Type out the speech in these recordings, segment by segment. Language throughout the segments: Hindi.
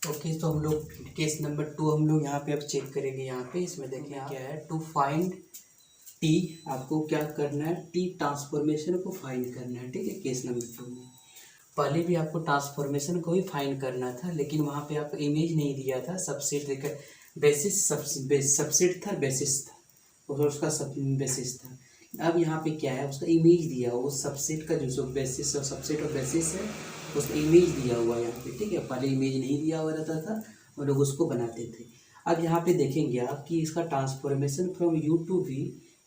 ओके, तो हम लोग केस नंबर 2 हम लोग यहाँ पे अब चेक करेंगे। यहाँ पे इसमें देखें क्या है, टू फाइंड टी। आपको क्या करना है, टी ट्रांसफॉर्मेशन को फाइंड करना है। ठीक है, केस नंबर 2 में पहले भी आपको ट्रांसफॉर्मेशन को ही फाइंड करना था, लेकिन वहाँ पे आपको इमेज नहीं दिया था, सबसेट देकर बेसिस सबसेट था, बेसिस था और उसका सब बेसिस था। अब यहाँ पे क्या है, उसका इमेज दिया हुआ, उस सबसेट का जो बेसिस और सबसेट और बेसिस है उसका इमेज दिया हुआ है यहाँ पे। ठीक है, पहले इमेज नहीं दिया हुआ रहता था और लोग उसको बनाते थे। अब यहाँ पे देखेंगे आप कि इसका transformation from U to V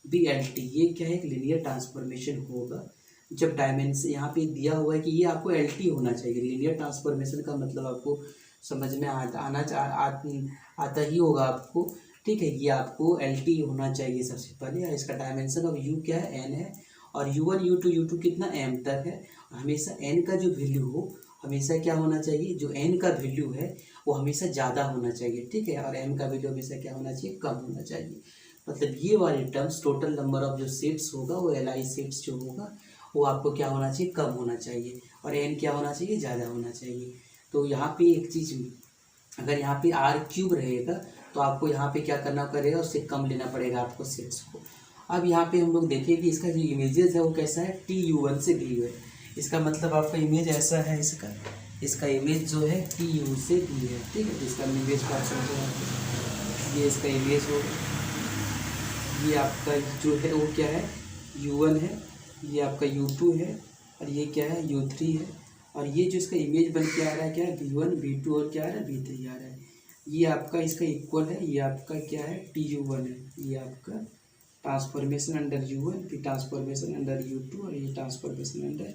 be L T, ये क्या है, एक लीनियर ट्रांसफॉर्मेशन होगा जब डायमेंशन यहाँ पे दिया हुआ है कि ये आपको एल टी होना चाहिए। लीनियर ट्रांसफॉर्मेशन का मतलब आपको समझ में आता ही होगा आपको। ठीक है, ये आपको एल टी होना चाहिए सबसे पहले। इसका डायमेंशन ऑफ यू क्या है, एन है, और यू वन यू टू कितना एम तक है। हमेशा एन का जो वैल्यू हो हमेशा क्या होना चाहिए, जो एन का वैल्यू है वो हमेशा ज़्यादा होना चाहिए। ठीक है, और एम का वैल्यू हमेशा क्या होना चाहिए, कम होना चाहिए। मतलब ये वाले टर्म्स टोटल नंबर ऑफ जो सेट्स होगा वो एल आई सेट्स जो होगा वो आपको क्या होना चाहिए, कम होना चाहिए, और एन क्या होना चाहिए, ज़्यादा होना चाहिए। तो यहाँ पे एक चीज़, अगर यहाँ पे आर क्यूब रहेगा तो आपको यहाँ पे क्या करना पड़ेगा, उससे कम लेना पड़ेगा आपको सेट्स को। अब यहाँ पे हम लोग देखें कि इसका जो इमेजेस है वो कैसा है, टी यू वन से डी है। इसका मतलब आपका इमेज ऐसा है, इसका इमेज जो है टी यू से डी है। ठीक है, इसका इमेज बात समझो, ये इसका इमेज हो, ये आपका जो है वो क्या है, यू वन है, ये आपका यू टू है, और ये क्या है, यू थ्री है। और ये जो इसका इमेज बन के आ रहा है क्या है, वी वन वी टू और क्या आ रहा है, वी थ्री आ रहा है। ये आपका इसका इक्वल है, ये आपका क्या है, टी यू वन है। ये आपका ट्रांसफॉर्मेशन अंडर यू वन, फिर ट्रांसफॉर्मेशन अंडर यू टू, और ये ट्रांसफॉर्मेशन अंडर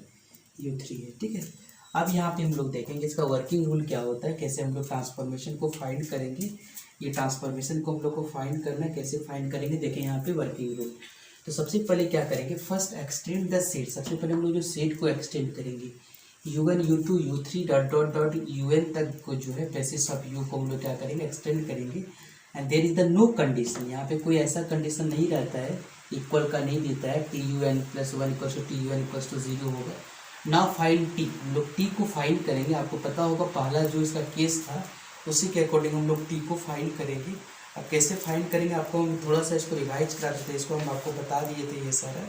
यू थ्री है। ठीक है, अब यहाँ पे हम लोग देखेंगे इसका वर्किंग रूल क्या होता है, कैसे हम लोग ट्रांसफॉर्मेशन को फाइंड करेंगे। ये ट्रांसफॉर्मेशन को हम लोग को फाइंड करना है, कैसे फाइंड करेंगे, देखें यहाँ पे वर्किंग रूल। तो सबसे पहले क्या करेंगे, फर्स्ट एक्सटेंड द सेट। सबसे पहले हम लोग जो सेट को एक्सटेंड करेंगे, U one U two U three dot dot dot U N तक को जो है बेसिस ऑफ यू को हम लोग क्या करेंगे, एक्सटेंड करेंगे। And there is the no condition, यहाँ पे कोई ऐसा कंडीशन नहीं रहता है, इक्वल का नहीं देता है, T U N plus one equal to T U N equal to zero होगा। नाउ फाइंड टी, हम लोग टी को फाइंड करेंगे। आपको पता होगा पहला जो इसका केस था उसी के अकॉर्डिंग हम लोग टी को फाइंड करेंगे। अब कैसे फाइंड करेंगे, आपको हम थोड़ा सा इसको रिवाइज करा देते हैं। इसको हम आपको बता दिए थे ये सारा,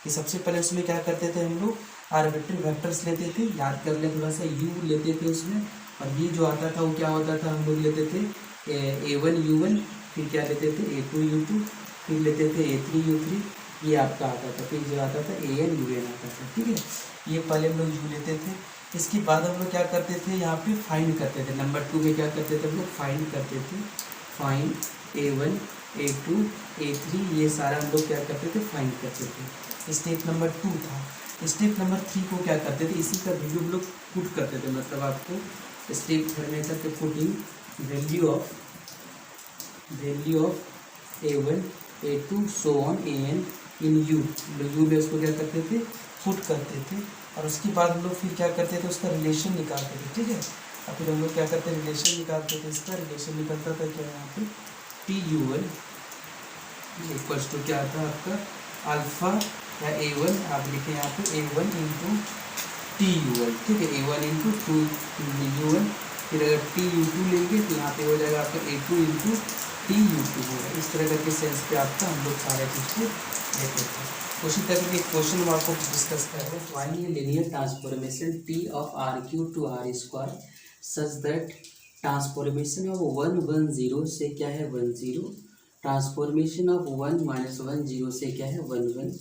कि सबसे पहले उसमें क्या करते थे, हम लोग आर्बिट्री वेक्टर्स लेते थे, याद कर ले थोड़ा सा, यू लेते थे उसमें, और ये जो आता था वो क्या होता था, हम लोग लेते थे ए वन यू वन, फिर क्या लेते थे ए टू यू टू, फिर लेते थे ए थ्री यू थ्री, ये आपका आता था, फिर जो आता था ए एन यू एन आता था। ठीक है, ये पहले हम लोग यू लेते थे। इसके बाद हम लोग क्या करते थे, यहाँ पे फाइंड करते थे। नंबर 2 में क्या करते थे, हम लोग फाइंड करते थे, find A one A two A three, ये सारा हम लोग क्या करते थे, फाइंड करते थे। स्टेप नंबर 2 था। स्टेप नंबर 3 को क्या करते थे, इसी का वैल्यू हम लोग पुट करते थे। मतलब आपको स्टेप करने तक putting value of A one A two so on A N in U में उसको क्या करते थे, पुट करते थे। और उसके बाद हम लोग फिर क्या करते थे, उसका रिलेशन निकालते थे। ठीक है, और फिर हम लोग क्या करते हैं, रिलेशन निकालते थे। इसका रिलेशन निकलता था क्या, यहाँ पे T U one equals to क्या आता है आपका अल्फ़ा या ए वन, आप लिखें यहाँ पे A one into T U one. ठीक है, A one into two U one, फिर अगर टी यू टू लेंगे तो यहाँ पे हो जाएगा आपका A two into T U two होगा। इस तरह करके सेंस पे आपका हम लोग सारे चीज़ को देते थे। उसी तरह के क्वेश्चन हम आपको डिस्कस कर रहे हैं। Find a linear transformation T of R cube to R square such that transformation of one one zero से क्या है, one zero, transformation of one minus one zero से क्या है, वन वन।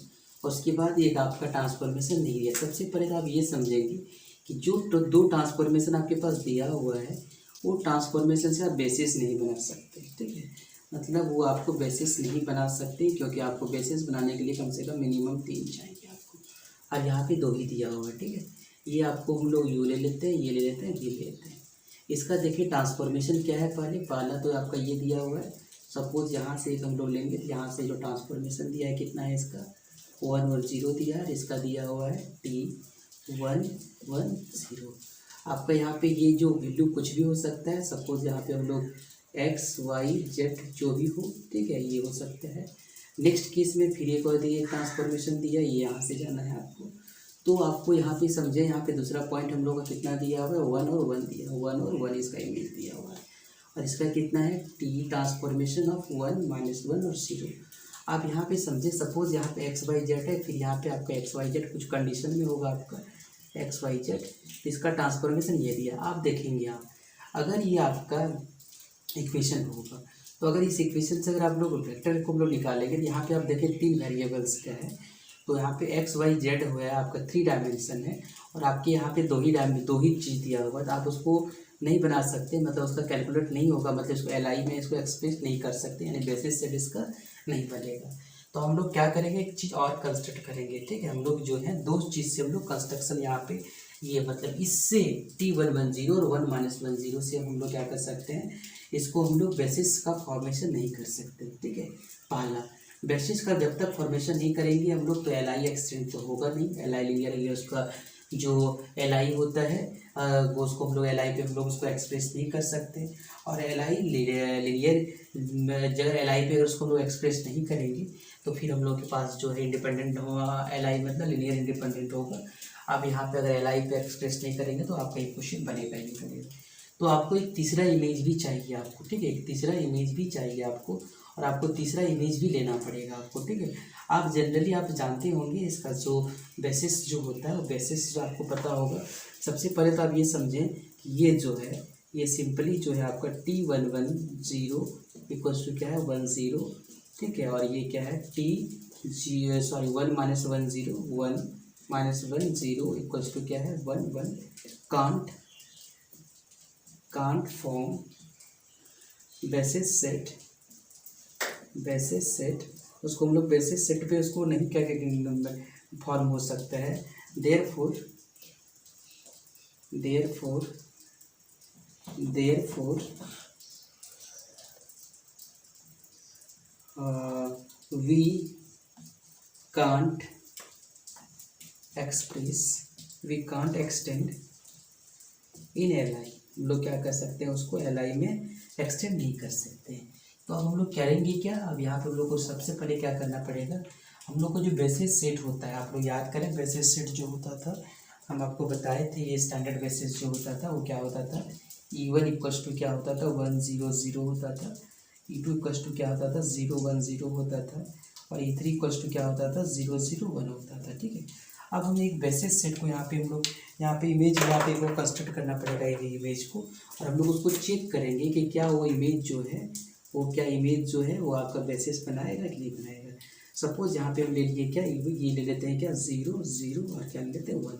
और उसके बाद एक आपका ट्रांसफॉर्मेशन नहीं है। सबसे पहले तो आप ये समझेंगे कि जो दो ट्रांसफॉर्मेशन आपके पास दिया हुआ है वो ट्रांसफॉर्मेशन से आप बेसिस नहीं बना सकते। ठीक है, मतलब वो आपको बेसिस नहीं बना सकते, क्योंकि आपको बेसिस बनाने के लिए कम से कम मिनिमम 3 चाहिए आपको। अब यहाँ पे 2 ही दिया हुआ है। ठीक है, ये आपको हम लोग यू ले लेते हैं, ये ले लेते हैं, ये ले लेते हैं। इसका देखिए ट्रांसफॉर्मेशन क्या है, पहला तो आपका ये दिया हुआ है। सपोज यहाँ से हम लोग लेंगे तो यहाँ से जो ट्रांसफॉर्मेशन दिया है कितना है, इसका 1 और 0 दिया है। इसका दिया हुआ है टी 1 1 0। आपका यहाँ पे ये जो वैल्यू कुछ भी हो सकता है। सपोज यहाँ पे हम लोग एक्स वाई जेड जो भी हो, ठीक है, ये हो सकता है। नेक्स्ट केस में फिर एक और दिए ट्रांसफॉर्मेशन दिया, ये यहाँ से जाना है आपको। तो आपको यहाँ पे समझे, यहाँ पे दूसरा पॉइंट हम लोग का कितना दिया हुआ है, 1 और 1 दिया, 1 और 1 इसका इमेज दिया हुआ है। और इसका कितना है, टी ट्रांसफॉर्मेशन ऑफ 1 - 1 और 0। आप यहाँ पे समझे, सपोज यहाँ पे एक्स वाई जेड है, फिर यहाँ पे आपका एक्स वाई जेड कुछ कंडीशन में होगा आपका एक्स वाई जेड, इसका ट्रांसफॉर्मेशन ये दिया। आप देखेंगे, आप अगर ये आपका इक्वेशन होगा, तो अगर इस इक्वेशन से अगर आप लोग वेक्टर को हम लोग निकालेंगे, तो यहाँ पे आप देखें 3 वेरिएबल्स क्या है, तो यहाँ पे एक्स वाई जेड हुआ है आपका 3 डायमेंशन है, और आपके यहाँ पे दो ही चीज़ दिया होगा, तो आप उसको नहीं बना सकते, मतलब उसका कैलकुलेट नहीं होगा, मतलब इसको एलआई में इसको एक्सप्रेस नहीं कर सकते, यानी बेसिस सेट इसका नहीं बनेगा। तो हम लोग क्या करेंगे, एक चीज़ और कंस्ट्रक्ट करेंगे, ठीक है। हम लोग जो है 2 चीज़ से हम लोग कंस्ट्रक्शन यहाँ पे, ये मतलब इससे T110 और 1 - 1 से हम लोग क्या कर सकते हैं, इसको हम लोग बेसिस का फॉर्मेशन नहीं कर सकते, ठीक है। पहला, बेसिस का जब तक फॉर्मेशन नहीं करेंगे हम लोग, तो एलआई एक्सटेंड तो होगा नहीं, एलआई लिनियर है, उसका जो एलआई होता है वो उसको हम लोग एलआई पे हम लोग उसको एक्सप्रेस नहीं कर सकते। और एलआई लिनियर, जब एलआई पे अगर उसको हम लोग एक्सप्रेस नहीं करेंगे, तो फिर हम लोग के पास जो है इंडिपेंडेंट होगा, एलआई मतलब लिनियर इंडिपेंडेंट होगा। आप यहाँ पे अगर एलआई पे एक्सप्रेस नहीं करेंगे, तो आपका इक्वेशन बनेगा ही नहीं बनेगा। तो आपको एक तीसरा इमेज भी चाहिए आपको, ठीक है, एक तीसरा इमेज भी चाहिए आपको, और आपको तीसरा इमेज भी लेना पड़ेगा आपको, ठीक है। आप जनरली आप जानते होंगे इसका जो बेसिस जो होता है, वो बेसिस जो आपको पता होगा। सबसे पहले तो आप ये समझें कि ये जो है, ये सिंपली जो है आपका T110 इक्वल्स टू क्या है, 10, ठीक है। और ये क्या है, 1 - 1 इक्वल्स टू क्या है, 1 कांट फॉर्म बेसिस सेट, उसको हम लोग बेसिस सेट पे उसको नहीं क्या फॉर्म हो सकता है। Therefore we can't extend in LI, हम लोग क्या कर सकते हैं, उसको एलआई में एक्सटेंड नहीं कर सकते। तो अब हम लोग करेंगे क्या, अब यहाँ पे हम लोग को सबसे पहले क्या करना पड़ेगा, हम लोग को जो बेसिस सेट होता है, आप लोग याद करें, बेसिस सेट जो होता था हम आपको बताए थे, ये स्टैंडर्ड बेसिस जो होता था वो क्या होता था, E1 इक्वल्स टू क्या होता था, 1 0 0 होता था, E2 इक्वल्स टू क्या होता था, 0 1 0 होता था, और E3 इक्वल्स टू क्या होता था, 0 0 1 होता था, ठीक है। अब हमें एक बेसिस सेट को यहाँ पे हम लोग, यहाँ पे इमेज यहाँ पे वो कंस्ट्रक्ट करना पड़ेगा ये इमेज को, और हम लोग उसको चेक करेंगे कि क्या वो इमेज जो है, वो क्या इमेज जो है वो आपका बेसिस बनाएगा कि नहीं बनाएगा। सपोज यहाँ पे हम ले लिए क्या, ये ले लेते हैं क्या, 0 0, और क्या ले लेते हैं 1,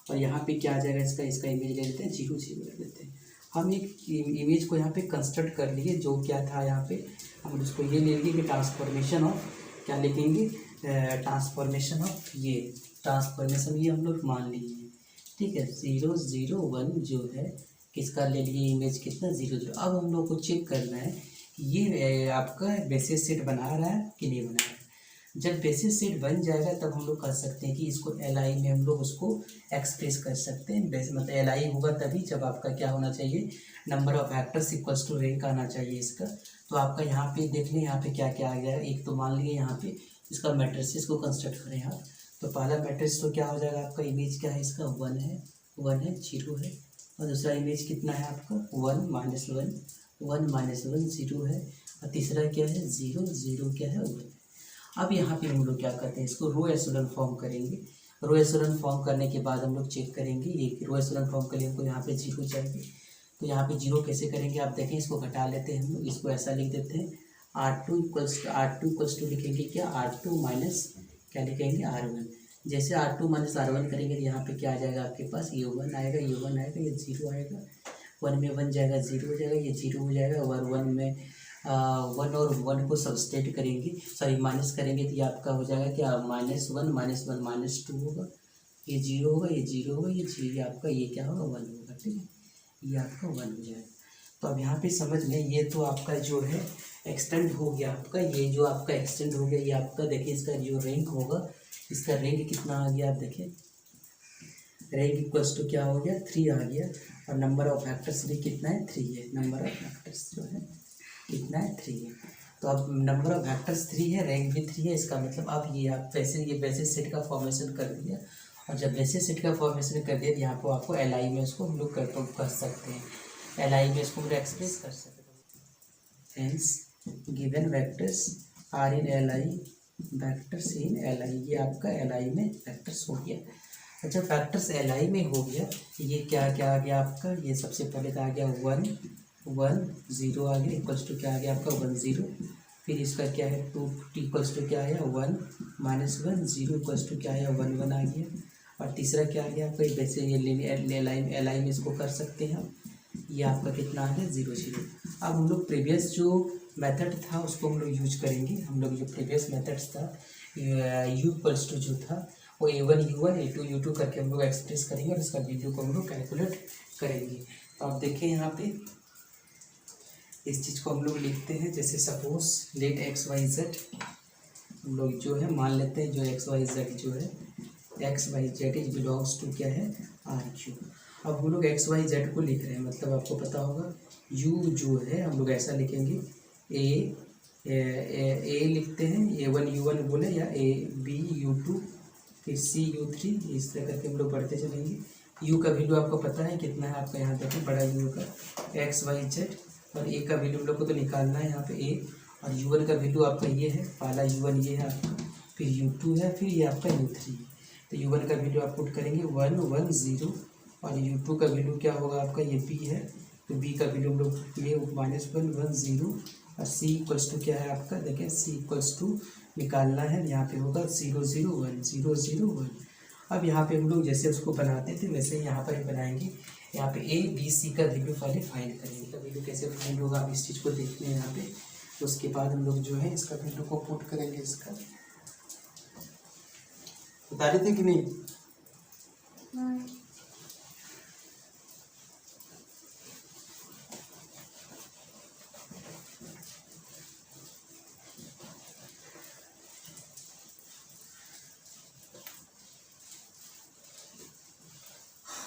और यहाँ पे क्या आ जाएगा, इसका इमेज ले लेते हैं 0 0 ले लेते हैं। हम एक इमेज को यहाँ पे कंस्ट्रक्ट कर लिए, जो क्या था यहाँ पे, हम उसको ये ले लिए कि ट्रांसफॉर्मेशन ऑफ, क्या लिखेंगे, ट्रांसफॉर्मेशन ऑफ, ये ट्रांसफॉर्मेशन ये हम लोग मान लिए, ठीक है। 0 0 1 जो है किसका ले लिए इमेज, कितना, 0 0। अब हम लोग को चेक करना है ये आपका बेसिस सेट बना रहा है कि नहीं बना रहा है। जब बेसिस सेट बन जाएगा तब हम लोग कर सकते हैं कि इसको एलआई में हम लोग उसको एक्सप्रेस कर सकते हैं। मतलब एलआई होगा तभी जब आपका क्या होना चाहिए, number of factors equals to rank आना चाहिए इसका। तो आपका यहाँ पे देख लें, यहाँ पे क्या क्या आ गया, एक तो मान लिए यहाँ पे इसका मैट्रिसेस को कंस्ट्रक्ट करें आप, तो पहला मैट्रिक्स तो क्या हो जाएगा आपका, इमेज क्या है इसका, 1 है 0 है, और दूसरा इमेज कितना है आपका 1 - 1 0 है, और तीसरा क्या है 0 0 क्या है 1। अब यहाँ पे हम लोग क्या करते हैं, इसको रो एशेलन फॉर्म करेंगे। रो एशेलन फॉर्म करने के बाद हम लोग चेक करेंगे, ये रो एशेलन फॉर्म के लिए हमको यहाँ पे 0 चाहिए, तो यहाँ पे 0 कैसे करेंगे आप देखें, इसको घटा लेते हैं हम लोग, इसको ऐसा लिख देते हैं, R2 इक्वल्स टू लिखेंगे क्या, R2 माइनस क्या लिखेंगे, R1। जैसे R2 माइनस R1 करेंगे तो यहाँ पे क्या आ जाएगा आपके पास, ये 1 आएगा, ये 1 आएगा, ये 0 आएगा, 1 में 1 जाएगा 0 हो जाएगा, ये 0 हो जाएगा, और 1 में 1 और 1 को सब्सट्रैक्ट करेंगे, सॉरी माइनस करेंगे, तो ये आपका हो जाएगा क्या, -1 -2 होगा, ये 0 होगा, ये 0 होगा, ये 0, आपका ये क्या होगा 1 होगा, ठीक है, ये आपका 1 हो जाएगा। तो अब यहाँ पे समझ लें, ये तो आपका जो है एक्सटेंड हो गया आपका, ये जो आपका एक्सटेंड हो गया, ये आपका देखिए इसका जो रैंक होगा, इसका रैंक कितना आ गया आप देखिए, रैंक इक्वल्स टू क्या हो गया, 3 आ गया, और नंबर ऑफ फैक्टर्स भी कितना है, 3 है, नंबर ऑफ फैक्टर्स जो है कितना है, 3 है। तो अब नंबर ऑफ फैक्टर्स 3 है, रैंक भी 3 है, इसका मतलब अब ये आप वैसे ये बेसिस सेट का फॉर्मेशन कर दिया, और जब बेसिस सेट का फॉर्मेशन कर दिया तो यहाँ पर आपको एल आई में इसको हम लोग कर सकते हैं, एल आई में इसको हम लोग एक्सप्रेस कर सकते हैं। Hence given vectors are in L I, vectors in L I, ये आपका एल आई में वेक्टर्स हो गया। अच्छा, फैक्टर्स एल आई में हो गया, ये क्या क्या आ गया आपका, ये सबसे पहले तो आ गया 1 1 0 आ गया, इक्वल्स टू क्या आ गया आपका 1 0, फिर इसका क्या है 2 इक्वल्स टू क्या आया 1 -1 0 इक्वल्स टू क्या आया 1 1 आ गया, और तीसरा क्या आ गया आपका, वैसे ये एल आई में इसको कर सकते हैं, ये आपका कितना आ गया 0 0। अब हम लोग प्रीवियस जो मेथड था उसको हम लोग यूज करेंगे, हम लोग जो प्रीवियस मेथड्स था यू इक्वल्स टू जो था वो A1 U1 A2 U2 करके हम लोग एक्सप्रेस करेंगे और इसका वैल्यू को हम लोग कैलकुलेट करेंगे। तो आप देखें यहाँ पे इस चीज़ को हम लोग लिखते हैं, जैसे suppose let X Y Z, हम लोग जो है मान लेते हैं जो एक्स वाई जेड जो है X Y Z is belongs to क्या है आर क्यू। अब हम लोग एक्स वाई जेड को लिख रहे हैं, मतलब आपको पता होगा यू जो है हम लोग ऐसा लिखेंगे ए लिखते हैं A1 U1 बोले, या B U2 फिर C U3, इस तरह करके हम लोग बढ़ते चलेंगे। U का वैल्यू आपको पता है कितना है, आपका यहाँ देखें बड़ा U का एक्स वाई जेड, और A का वैल्यू हम लोग को तो निकालना है यहाँ पे A, और U1 का वैल्यू आपका ये है, पहला U1 ये है आपका, फिर U2 है, फिर ये आपका U3। तो U1 का वैल्यू आप पुट करेंगे 1 1 0, और U2 का वैल्यू क्या होगा आपका, ये B है, तो B का वैल्यू हम लोग ये -1 1 0, और C इक्वल्स टू क्या है आपका, देखें C इक्वल्स टू निकालना है, यहाँ पे होगा 0 0 1 0 0 1। अब यहाँ पे हम लोग जैसे उसको बनाते थे वैसे यहाँ पर बनाएंगे, यहाँ पे A B C का वैल्यू पहले फाइंड करेंगे, तो वैल्यू कैसे फाइंड होगा आप इस चीज़ को देखते हैं यहाँ पे। तो उसके बाद हम लोग जो है इसका वैल्यू को पुट करेंगे, इसका बता रहे थे कि नहीं।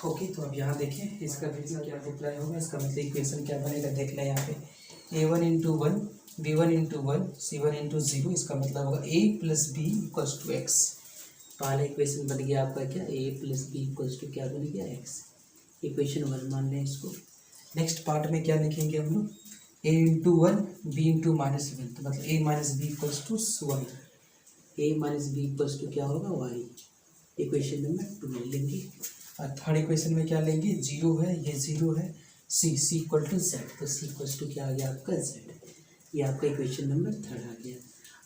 ओके, तो अब यहाँ देखें इसका वैल्यू क्या अप्लाई होगा, इसका मतलब इक्वेशन क्या बनेगा, देख लें यहाँ पे A1 × 1 B1 × 1 C1 × 0, इसका मतलब होगा A + B = x। पहला इक्वेशन बन गया आपका क्या, A + B = क्या बन गया x, इक्वेशन 1 मान लें इसको। नेक्स्ट पार्ट में क्या लिखेंगे हम लोग, A × 1 B × -1, तो मतलब A - B = y, A - B = क्या होगा y, इक्वेशन नंबर 2 ले लेंगे। और थर्ड इक्वेशन में क्या लेंगे, 0 है, ये 0 है, C = z, तो C = क्या आ गया आपका z, ये आपका इक्वेशन नंबर 3 आ गया।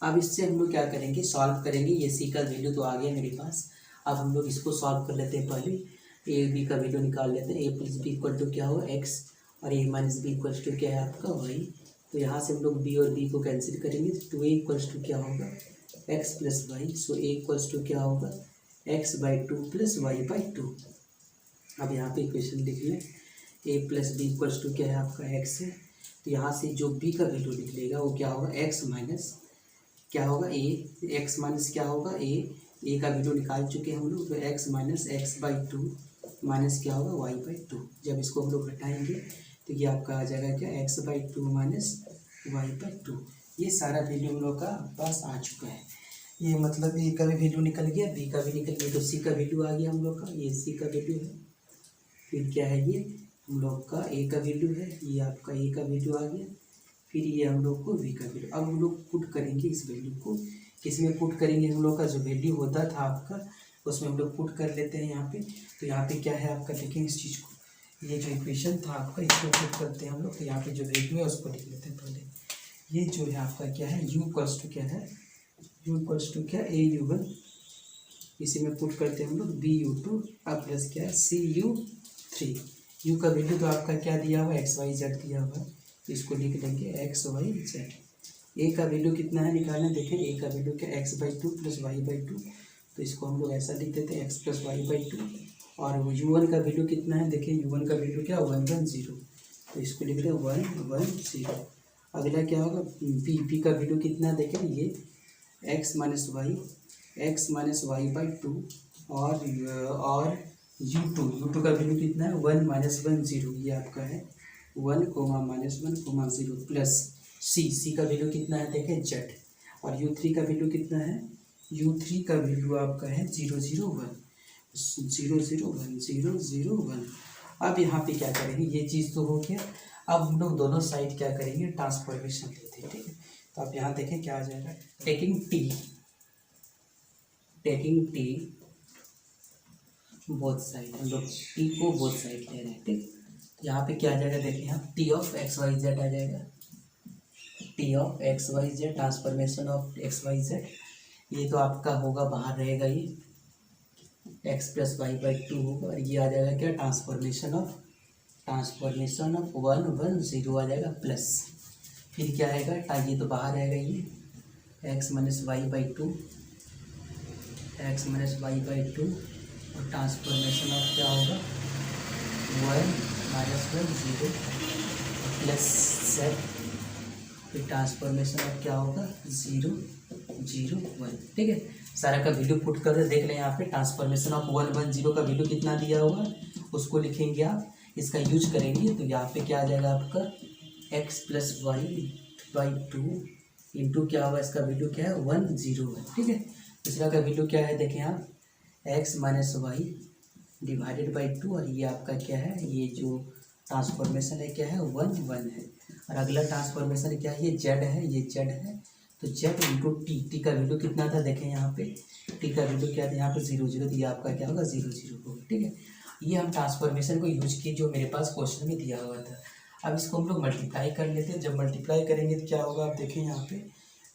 अब इससे हम लोग क्या करेंगे, सॉल्व करेंगे, ये C का वैल्यू तो आ गया मेरे पास, अब हम लोग इसको सॉल्व कर लेते हैं, पहले A B का वैल्यू निकाल लेते हैं, A + B = क्या होगा x, और A - B = क्या है आपका y, तो यहाँ से हम लोग B और B को कैंसिल करेंगे, तो A = क्या होगा x + y, सो A = क्या होगा x/2 + y/2। अब यहाँ पे इक्वेशन लिख लें, A + B = क्या है आपका x है, तो यहाँ से जो B का वैल्यू निकलेगा वो क्या होगा x माइनस क्या होगा A, x माइनस क्या होगा A का वैल्यू निकाल चुके हैं हम लोग, तो x माइनस x/2 माइनस क्या होगा y/2। जब इसको हम लोग घटाएंगे तो ये आपका आ जाएगा क्या x/2 माइनस y/2। ये सारा वैल्यू हम लोग का पास आ चुका है, ये मतलब A का भी वैल्यू निकल गया, B का भी निकल गया, तो C का वैल्यू आ गया हम लोग का, ये C का वैल्यू है, फिर क्या है ये हम लोग का A का वैल्यू है, ये आपका A का वैल्यू आ गया, फिर ये हम लोग को V का वैल्यू। अब हम लोग पुट करेंगे इस वैल्यू को, किसमें पुट करेंगे, हम लोग का जो वैल्यू होता था आपका उसमें हम लोग पुट कर लेते हैं यहाँ पे। तो यहाँ पे क्या है आपका, देखें इस चीज़ को, ये जो इक्वेशन था आपका इसको पुट करते हैं हम लोग, तो यहाँ पे जो वैल्यू है उसको लिख लेते हैं पहले। ये जो है आपका क्या है U = क्या है, U = क्या A U1, इसी में पुट करते हैं हम लोग B U2, अब प्लस क्या है C U3। U का वैल्यू तो आपका क्या दिया हुआ है XYZ दिया हुआ है, तो इसको लिख लेंगे XYZ। A का वैल्यू कितना है निकालना, देखें A का वैल्यू क्या x/2 + y/2, तो इसको हम लोग ऐसा लिख देते हैं x + y/2। और U1 का वैल्यू कितना है, देखिए U1 का वैल्यू क्या 1 1 0, तो इसको लिख रहे हैं 1 1 0। अगला क्या होगा P का वैल्यू कितना है, देखें ये x - y/2, और U2 का वैल्यू कितना है 1 - 1 0, ये आपका है 1, -1, 0 प्लस C का वैल्यू कितना है देखें z, और U3 का वैल्यू कितना है, U3 का वैल्यू आपका है 0 0 1। 0 0 1 0 0 1। अब यहाँ पे क्या करेंगे, ये चीज़ तो हो गया। अब हम लोग दोनों साइड क्या करेंगे, ट्रांसफॉर्मेशन लेते हैं, ठीक है। तो आप यहाँ देखें क्या आ जाएगा, टेकिंग टी बोथ साइड, हम लोग टी को बोथ साइड ले रहे हैं, ठीक। यहाँ पे क्या आ जाएगा, देखिए यहाँ T of X Y Z आ जाएगा, T of X Y Z, transformation of X Y Z. ये तो आपका होगा, बाहर रहेगा ये X plus Y by two होगा, और ये आ जाएगा क्या, ट्रांसफॉर्मेशन ऑफ 1 1 0 आ जाएगा प्लस, फिर क्या आएगा, ये तो बाहर आएगा, ये X minus Y by two, X minus Y by two, और ट्रांसफॉर्मेशन ऑफ क्या होगा, 1 -1 0 प्लस सेट, फिर ट्रांसफॉर्मेशन ऑफ क्या होगा, 0 0 1, ठीक है। सारा का वैल्यू पुट कर देख लें, यहाँ पे ट्रांसफॉर्मेशन ऑफ 1 1 0 का वैल्यू कितना दिया होगा, उसको लिखेंगे आप, इसका यूज करेंगे तो यहाँ पे क्या आ जाएगा आपका, X plus Y by two into क्या होगा, इसका वैल्यू क्या है, 1 0 है, ठीक है। दूसरा का वैल्यू क्या है, देखें आप, X minus Y divided by two, और ये आपका क्या है, ये जो ट्रांसफॉर्मेशन है क्या है, 1 1 है। और अगला ट्रांसफॉर्मेशन क्या है, ये जेड है, ये जेड है, तो जेड इंटू टी का वैल्यू कितना था, देखें यहाँ पे टी का वैल्यू क्या था, यहाँ पे 0 0, तो ये आपका क्या होगा, 0 0 होगा, ठीक है। ये हम ट्रांसफॉर्मेशन को यूज किए जो मेरे पास क्वेश्चन में दिया हुआ था। अब इसको हम लोग मल्टीप्लाई कर लेते हैं। जब मल्टीप्लाई करेंगे तो क्या होगा, आप देखें यहाँ पे,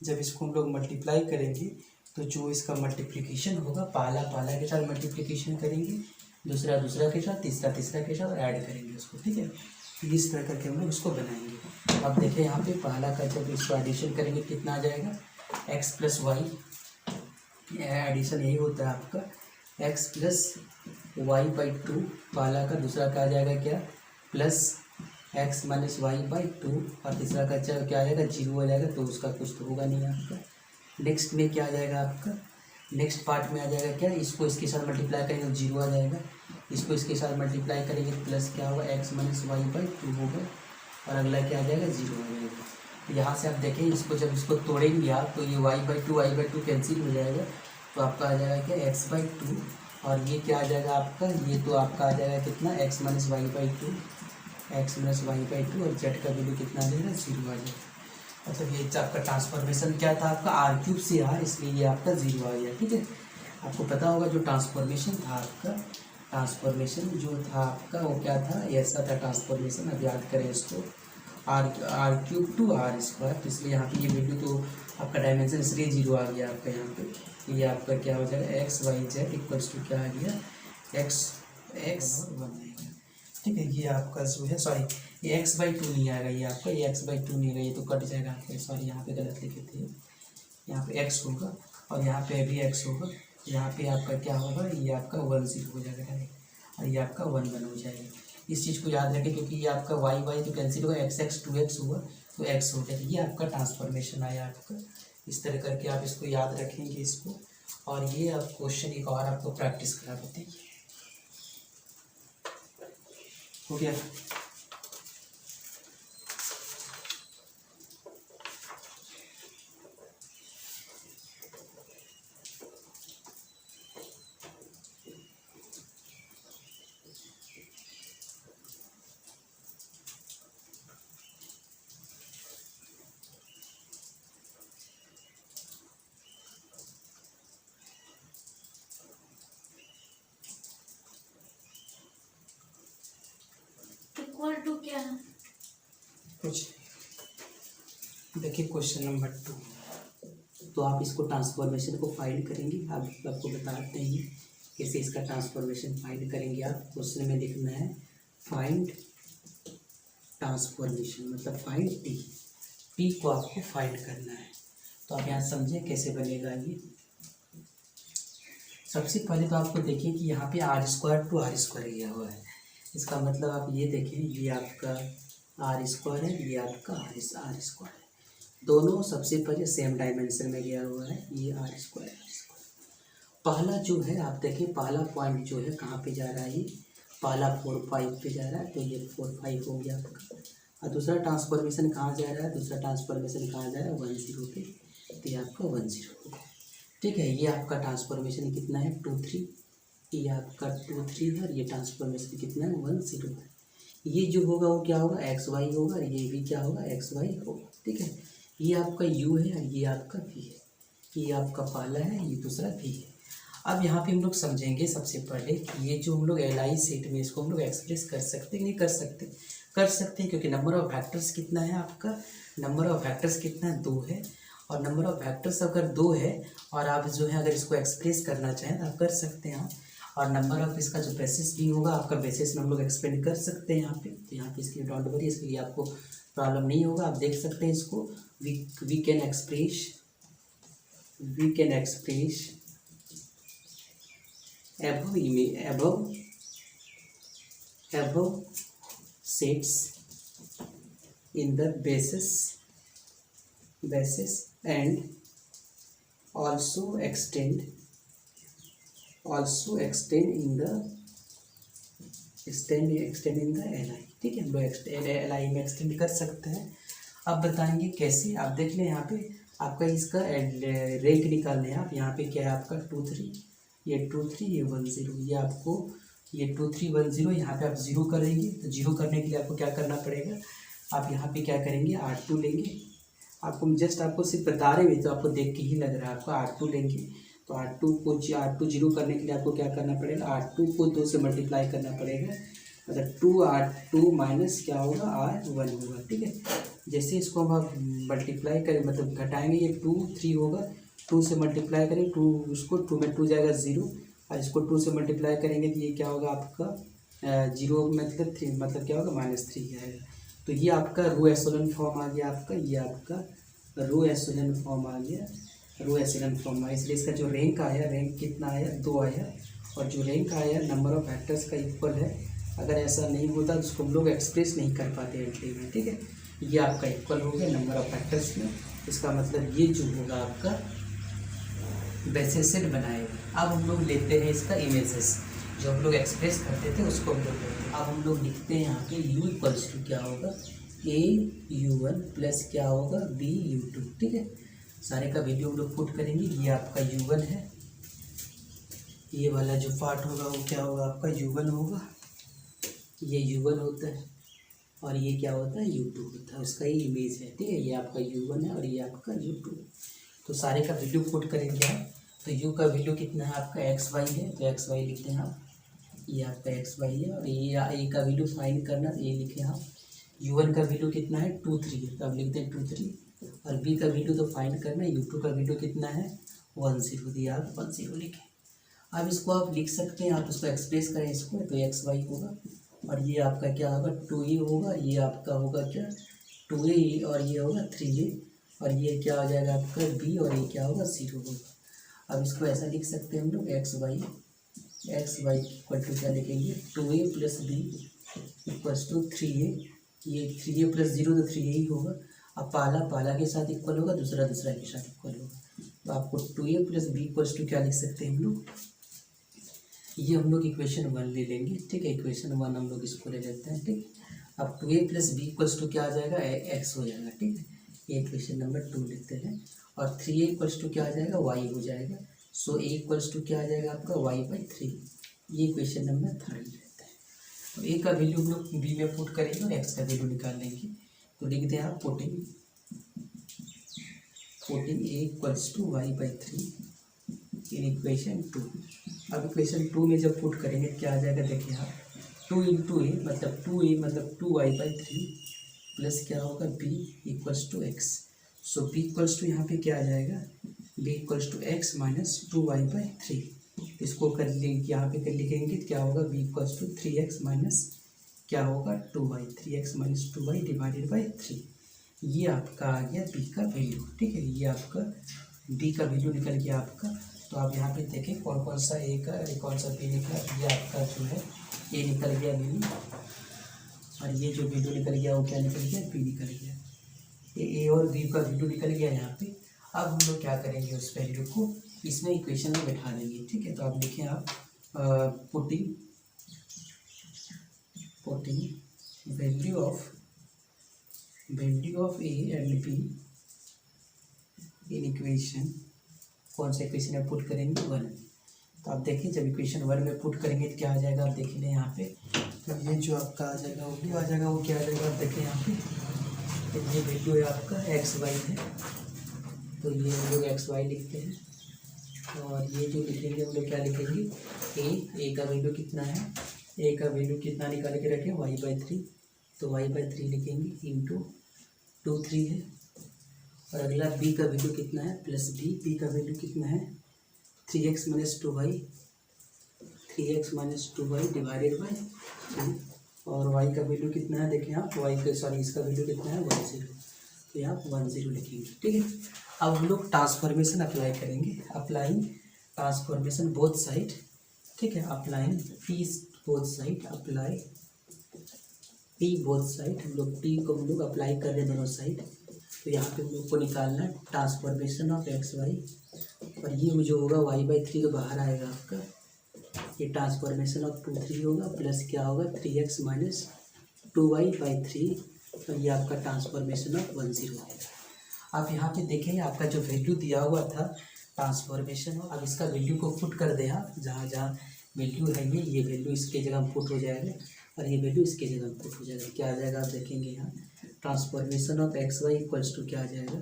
जब इसको हम लोग मल्टीप्लाई करेंगे तो जो इसका मल्टीप्लिकेशन होगा, पहला के साथ मल्टीप्लिकेशन करेंगे, दूसरा के साथ, तीसरा के साथ, और ऐड करेंगे उसको, ठीक है। इस तरह करके हम लोग उसको बनाएंगे। अब देखें यहाँ पे पहला का जब इसको एडिशन करेंगे कितना आ जाएगा, एक्स प्लस वाई, एडिशन यही होता है आपका, X plus Y by two पहला का, दूसरा का आ जाएगा क्या, plus X minus Y by two, और तीसरा का क्या आ जाएगा, 0 आ जाएगा, तो उसका कुछ तो होगा नहीं आपका। नेक्स्ट में क्या आ जाएगा आपका, नेक्स्ट पार्ट में आ जाएगा क्या, इसको इसके साथ मल्टीप्लाई करेंगे तो 0 आ जाएगा, इसको इसके साथ मल्टीप्लाई करेंगे तो प्लस क्या होगा, X minus Y by two होगा, और अगला क्या आ जाएगा, 0 आ जाएगा। तो यहाँ से आप देखें, इसको जब इसको तोड़ेंगे आप तो ये वाई बाई टू कैंसिल हो जाएगा, तो आपका आ जाएगा क्या, एक्स बाई टू, और ये क्या आ जाएगा आपका, ये तो आपका आ जाएगा कितना, X minus Y by two, X minus Y by two, और जेड का वैल्यू कितना आ जाएगा, 0 आ जाएगा। मतलब ये आपका ट्रांसफॉर्मेशन क्या था आपका, आर क्यूब से आर, इसलिए ये आपका 0 आ गया, ठीक है। आपको पता होगा जो ट्रांसफॉर्मेशन था आपका, ट्रांसफॉर्मेशन जो था आपका वो क्या था, ऐसा था ट्रांसफॉर्मेशन। अब याद करें इसको, R cube to R square, तो इसलिए यहाँ पे ये वैल्यू तो आपका डायमेंशन इसलिए 0 आ गया आपका यहाँ पे। ये आपका क्या हो जाएगा, X Y Z equals to क्या आ गया, एक्स 1 आएगा, ठीक है। ये आपका जो है, सॉरी ये एक्स बाई टू नहीं आएगा, ये आपका ये एक्स बाई टू नहीं आएगा, ये तो कट जाएगा आपका, सॉरी यहाँ पे गलत लिखे थे, यहाँ पे एक्स होगा और यहाँ पे भी एक्स होगा, यहाँ पे आपका क्या होगा, ये आपका 1 0 हो जाएगा डायरेक्ट, और ये आपका 1 1 हो जाएगा। इस चीज़ को याद रखें, क्योंकि ये आपका वाई वाई तो कैंसिल होगा, एक्स एक्स 2x हुआ तो एक्स हो गया, ये आपका ट्रांसफॉर्मेशन आया आपका। इस तरह करके आप इसको याद रखेंगे इसको, और ये आप क्वेश्चन एक और आपको प्रैक्टिस करा देते हैं, हो गया। इक्वल टू क्या है, कुछ देखिए, क्वेश्चन नंबर 2, तो आप इसको ट्रांसफॉर्मेशन को फाइंड करेंगे। आप आपको बताते हैं कैसे इसका ट्रांसफॉर्मेशन फाइंड करेंगे। आप क्वेश्चन में लिखना है फाइंड ट्रांसफॉर्मेशन, मतलब फाइंड टी को आपको फाइंड करना है। तो आप यहाँ समझें कैसे बनेगा ये। सबसे पहले तो आपको देखिए कि यहाँ पे R square to R square गया हुआ है, इसका मतलब आप ये देखें, ये आपका आर स्क्वायर है, ये आपका आर स्क्वायर है, दोनों सबसे पहले सेम डायमेंशन में गया हुआ है, ये आर स्क्वायर। पहला जो है आप देखें, पहला पॉइंट जो है कहाँ पे जा रहा है, ये पहला 4 5 पे जा रहा है, तो ये 4 5 हो गया आपका। और दूसरा ट्रांसफॉर्मेशन कहाँ जा रहा है, दूसरा ट्रांसफॉर्मेशन कहाँ जा रहा है, 1 0 पे, तो ये आपका 1 0 होगा, ठीक है। ये आपका ट्रांसफॉर्मेशन कितना है, 2 3, ये आपका 2 3 है और ये ट्रांसफॉर्मेशन कितना है 1 0 है। ये जो होगा वो क्या होगा एक्स वाई होगा और ये भी क्या होगा एक्स वाई होगा। ठीक है, ये आपका यू है और ये आपका वी है, ये आपका पहला है, ये दूसरा वी है। अब यहाँ पे हम लोग समझेंगे सबसे पहले कि ये जो हम लोग एल आई सेट में इसको हम लोग एक्सप्रेस कर सकते हैं नहीं कर सकते, कर सकते हैं क्योंकि नंबर ऑफ फैक्टर्स कितना है आपका, नंबर ऑफ फैक्टर्स कितना है 2 है, और नंबर ऑफ फैक्टर्स अगर 2 है और आप जो है अगर इसको एक्सप्रेस करना चाहें तो आप कर सकते हैं। और नंबर ऑफ इसका जो बेसिस भी होगा आपका बेसिस में हम लोग एक्सपेंड कर सकते हैं यहाँ पे, तो यहाँ पे इसके लिए डोंट वरी, इसके लिए आपको प्रॉब्लम नहीं होगा, आप देख सकते हैं इसको। We can express above sets in the basis and also extend in the li। ठीक है, हम लोग li में एक्सटेंड कर सकते हैं। अब बताएंगे कैसे, आप देख लें यहाँ पे आपका इसका रैंक निकालने हैं आप, यहाँ पे क्या है आपका 2 3, ये 2 3 ये 1 0, ये आपको ये 2 3 1 0, यहाँ पे आप 0 करेंगे तो 0 करने के लिए आपको क्या करना पड़ेगा, आप यहाँ पे क्या करेंगे R2 लेंगे। आपको जस्ट आपको सिर्फ बता रहे हैं तो आपको देख के ही लग रहा है, आपको R2 लेंगे तो R2 0 करने के लिए आपको क्या करना पड़ेगा, R2 को 2 से मल्टीप्लाई करना पड़ेगा, मतलब 2R2 माइनस क्या होगा R1 होगा। ठीक है, जैसे इसको हम आप मल्टीप्लाई करें मतलब घटाएंगे, ये 2 3 होगा, 2 से मल्टीप्लाई करें 2, उसको 2 में 2 जाएगा 0, और इसको 2 से मल्टीप्लाई करेंगे तो ये क्या होगा आपका 0 मतलब 3, मतलब क्या होगा -3 आएगा। तो ये आपका रो एशेलन फॉर्म आ गया आपका, ये आपका रो एशेलन फॉर्म आ गया, रो एशेलन फॉर्म आया, इसलिए इसका जो रैंक आया, रैंक कितना आया 2 आया, और जो रैंक आया नंबर ऑफ फैक्टर्स का इक्वल है। अगर ऐसा नहीं होता तो उसको हम लोग एक्सप्रेस नहीं कर पाते एंट्री में। ठीक है, ये आपका इक्वल हो गया नंबर ऑफ फैक्टर्स में, इसका मतलब ये जो होगा आपका बेसिस सेट बनाएगा। अब हम लोग लेते हैं इसका इमेजेस, जो हम लोग एक्सप्रेस करते थे उसको हम लोग लेते हैं। अब हम लोग लिखते हैं यहाँ पे u इक्वल्स टू क्या होगा AU1 प्लस क्या होगा BU2। ठीक है, सारे का वैल्यू हम लोग पुट करेंगे। ये आपका U1 है, ये वाला जो पार्ट होगा वो क्या होगा आपका U1 होगा, ये U1 होता है, और ये क्या होता है U2 होता है, उसका ये इमेज है। ठीक है, ये आपका U1 है और ये आपका U2 है। तो सारे का वैल्यू पुट करेंगे आप, तो U का वैल्यू कितना है आपका XY है, तो XY लिखते हैं आप, ये आपका XY है, और ये A का वैल्यू फाइंड करना, तो ये लिखे आप। U1 का वैल्यू कितना है 2 3 है, तो आप लिखते हैं 2 3, और B का वैल्यू तो फाइंड करना है, U2 का वैल्यू कितना है 1 0 दिया, आप 1 0 लिखें। अब इसको आप लिख सकते हैं, आप इसको एक्सप्रेस करें इसको, तो XY होगा, और ये आपका क्या होगा 2A होगा, ये आपका होगा क्या 2A, और ये होगा 3A, और ये क्या हो जाएगा आपका B, और ये क्या होगा 0 होगा। अब इसको ऐसा लिख सकते हैं हम लोग XY इक्वल टू क्या लिखेंगे 2A plus B equals to 3A, ये 3A प्लस 0 तो 3A ही होगा। अब पहला के साथ इक्वल होगा, दूसरा के साथ इक्वल होगा, तो आपको 2A plus B equals to क्या लिख सकते हैं हम लोग, ये हम लोग इक्वेशन 1 ले लेंगे। ठीक है, इक्वेशन 1 हम लोग इसको ले लेते हैं। ठीक, अब 2A plus B equals to क्या आ जाएगा x हो जाएगा। ठीक है, ये इक्वेशन नंबर 2 लेते हैं, और 3A इक्वल्स टू क्या आ जाएगा y हो जाएगा। सो A इक्वल्स टू क्या आ जाएगा आपका y/3, ये इक्वेशन नंबर 3 लेते हैं। तो A का वैल्यू हम लोग B में पुट करेंगे और x का वैल्यू निकाल लेंगे, तो लिखते हैं आप putting A equals to y/3 in equation 2। अब इक्वेशन 2 में जब पुट करेंगे क्या आ जाएगा, देखिए आप 2 इंटू ए मतलब 2A मतलब 2y/3 प्लस क्या होगा B equals to x। So B equals to यहाँ पे क्या आ जाएगा B equals to x minus 2y/3। इसको कर लेंगे यहाँ पे कर लिखेंगे तो क्या होगा B equals to 3x minus क्या होगा 2y, 3x minus 2y divided by 3। ये आपका आ गया B का वैल्यू। ठीक है, ये आपका B का वैल्यू निकल गया आपका। तो आप यहाँ पे देखें कौन कौन सा A का कौन सा B निकला, ये आपका जो है A निकल गया B, और ये जो वैल्यू निकल गया वो क्या निकल गया B निकल गया। ये A और B का वैल्यू निकल गया यहाँ पे। अब हम लोग क्या करेंगे उस वैल्यू को इसमें इक्वेशन में बैठा देंगे। ठीक है, तो आप लिखें आप putting value of A and B in equation, कौन सा इक्वेशन में पुट करेंगे 1। तो आप देखिए जब इक्वेशन 1 में पुट करेंगे तो क्या आ जाएगा, आप देख लें यहाँ पे। तो ये जो आपका आ जाएगा वो आ जाएगा, वो क्या आ जाएगा आप देखें यहाँ पे। तो ये वैल्यू है आपका एक्स वाई है, तो ये हम लोग एक्स वाई लिखते हैं। और ये जो लिखेंगे हम लोग क्या लिखेंगे, ए का वैल्यू कितना है, ए का वैल्यू कितना निकाल के रखें y/3, तो y/3 लिखेंगे इंटू 2 3 है। और अगला b का वैल्यू कितना है प्लस b का वैल्यू कितना है 3x - 2y, 3x - 2y divided by 3। और y का वैल्यू कितना है देखें आप, इसका वैल्यू कितना है 10, तो यहाँ 10 लिखेंगे। ठीक है, अब हम लोग ट्रांसफॉर्मेशन अप्लाई करेंगे, अप्लाइंग ट्रांसफॉर्मेशन बोथ साइड। ठीक है, applying T both side, apply T both side, हम लोग टी को हम लोग अप्लाई कर रहे हैं दोनों साइड। तो यहाँ पे हम लोग को निकालना है ट्रांसफॉर्मेशन ऑफ एक्स वाई, और ये जो होगा y/3 तो बाहर आएगा आपका, ये ट्रांसफॉर्मेशन ऑफ 2 3 होगा प्लस क्या होगा 3x - 2y/3, और ये आपका ट्रांसफॉर्मेशन ऑफ 10 आएगा। आप यहाँ पे देखें आपका जो वैल्यू दिया हुआ था ट्रांसफॉर्मेशन, अब इसका वैल्यू को पुट कर दें आप, जहाँ जहाँ वैल्यू है ये वैल्यू इसके जगह पुट हो जाएगा, और ये वैल्यू इसके जगह पुट हो जाएगा। क्या आ जाएगा आप देखेंगे यहाँ, transformation of X Y equals to क्या आ जाएगा,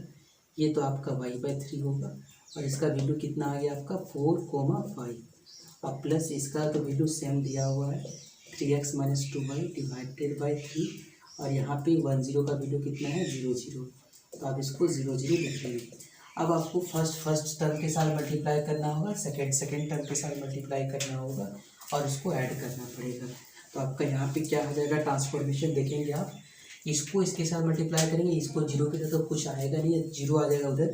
ये तो आपका y/3 होगा, और इसका वैल्यू कितना आ गया आपका 4, 5, और प्लस इसका तो वैल्यू सेम दिया हुआ है 3x - 2y डिवाइडेड बाई 3, और यहाँ पे 10 का वैल्यू कितना है 0 0, तो आप इसको 0 0 लिख लेंगे। अब आपको फर्स्ट टर्म के साथ मल्टीप्लाई करना होगा, सेकेंड टर्म के साथ मल्टीप्लाई करना होगा, और इसको ऐड करना पड़ेगा। तो आपका यहाँ पे क्या हो जाएगा ट्रांसफॉर्मेशन देखेंगे आप, इसको इसके साथ मल्टीप्लाई करेंगे, इसको 0 के साथ तो कुछ आएगा नहीं, 0 आ जाएगा उधर,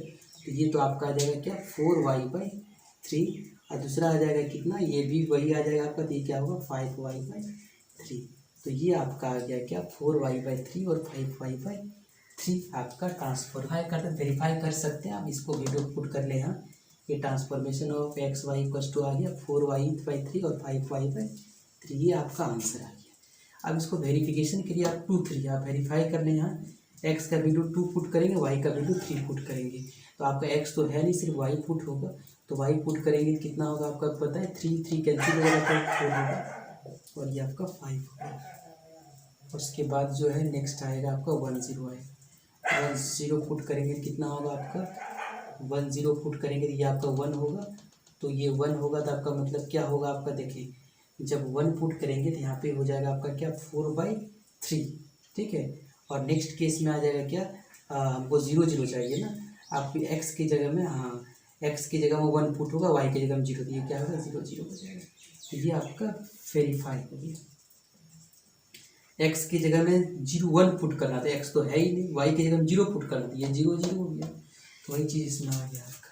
तो ये तो आपका आ जाएगा क्या 4y/3, और दूसरा आ जाएगा कितना, ये भी वही आ जाएगा आपका, तो ये क्या होगा 5y/3। तो ये आपका आ गया क्या 4y/3 और 5y/3 आपका ट्रांसफॉर्माई कर वेरीफाई कर सकते हैं आप, इसको वीडियो पुट कर ले यहाँ, ये transformation of X Y equals to आ गया 4y/3 और 5y/3, ये आपका आंसर आ गया। अब इसको वेरिफिकेशन के लिए आप 2 3 आप वेरीफाई कर लें, यहाँ एक्स का वैल्यू 2 पुट करेंगे, वाई का वैल्यू 3 पुट करेंगे, तो आपका एक्स तो है नहीं, सिर्फ वाई पुट होगा, तो वाई पुट करेंगे कितना होगा आपका पता है 3 3 कैंसिल हो जाएगा तो 4 होगा, और ये आपका 5 होगा। उसके बाद जो है नेक्स्ट आएगा आपका 10 आएगा, 10 पुट करेंगे कितना होगा आपका 10 पुट करेंगे तो ये आपका 1 होगा, तो ये 1 होगा तो आपका मतलब क्या होगा आपका देखिए, जब 1 पुट करेंगे तो यहाँ पे हो जाएगा आपका क्या 4/3। ठीक है, और नेक्स्ट केस में आ जाएगा क्या, हमको 0 0 चाहिए ना, आप एक्स की जगह में, हाँ एक्स की जगह में 1 पुट होगा, वाई की जगह में 0, तो ये क्या होगा 0 0 हो जाएगा, तो ये आपका वेरीफाई हो गया। एक्स की जगह में 1 पुट करना था, एक्स तो है ही नहीं, वाई की जगह में 0 पुट करना था, ये 0 0 हो गया, तो वही चीज़ इसमें आ गया आपका।